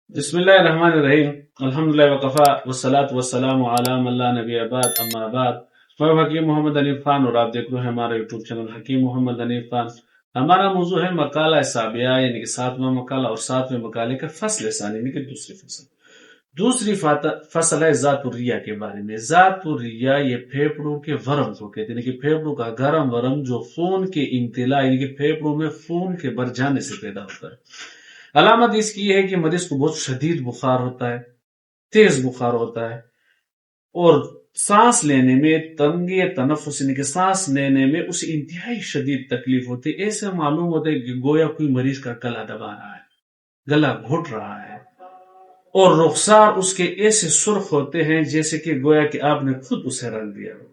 بسم اللہ الرحمن الرحیم الحمدللہ وقفا والصلاة والسلام علی من لا نبی بعد اما بعد میں حکیم محمد حنیف خان اور آپ دیکھ رہے ہیں ہمارا یوٹیوب چینل حکیم محمد حنیف خان۔ ہمارا موضوع ہے مقالہ سابعہ یعنی کہ 7واں مقالہ اور 7ویں مقالے کا فصل ثانی یعنی کہ دوسری فصل ہے ذات الریہ کے بارے میں۔ ذات الریہ یہ پھیپڑوں کے ورم کو کہتے ہیں کہ پھیپڑوں کا گرم ورم جو خون کے امتلاء یعنی کہ پھیپڑوں میں خون کے بھر جانے سے پیدا ہوتا ہے۔ علامت اس کی یہ ہے کہ مریض کو بہت شدید بخار ہوتا ہے، تیز بخار ہوتا ہے اور سانس لینے میں تنگی تنفس یعنی کہ سانس لینے میں اسے انتہائی شدید تکلیف ہوتی ہے۔ ایسے معلوم ہوتا ہے کہ گویا کوئی مریض کا گلا دبا رہا ہے، گلا گھٹ رہا ہے، اور رخسار اس کے ایسے سرخ ہوتے ہیں جیسے کہ گویا کہ آپ نے خود اسے رنگ دیا ہو۔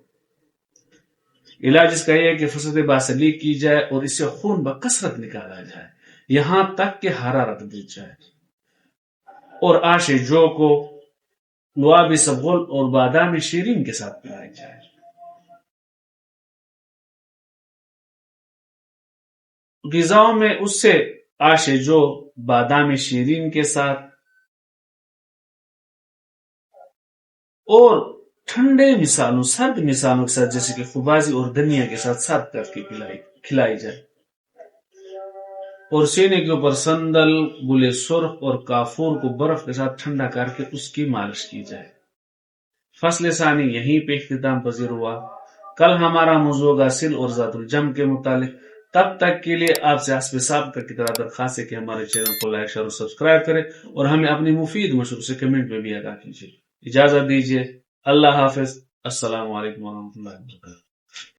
علاج اس کا یہ ہے کہ فصد باسلی کی جائے اور اس سے خون بکثرت نکالا جائے یہاں تک کہ حرارت بجھ جائے، اور آش جو کو لعاب سبغل اور بادام شیرین کے ساتھ پلائی جائے۔ غذاؤں میں اس سے آش جو بادام شیرین کے ساتھ اور ٹھنڈے مثالوں سرد مثالوں کے ساتھ جیسے کہ خبازی اور دھنیا کے ساتھ سرد کر کے کھلائی جائے، اور سینے کے اوپر سندل گلے سرخ اور کافور کو برف کے ساتھ ٹھنڈا کر کے اس کی مالش کی جائے۔ فصل ثانی یہیں پہ اختتام پذیر ہوا۔ کل ہمارا موضوع ہوگا سل اور ذات الجم کے متعلق۔ تب تک کے لیے آپ سے حسب سابقہ کی طرح درخواست ہے کہ ہمارے چینل کو لائک شیئر اور سبسکرائب کریں اور ہمیں اپنی مفید مشورے سے کمنٹ میں بھی آگاہ کیجیے۔ اجازت دیجیے، اللہ حافظ، السلام علیکم ورحمۃ اللہ وبرکاتہ۔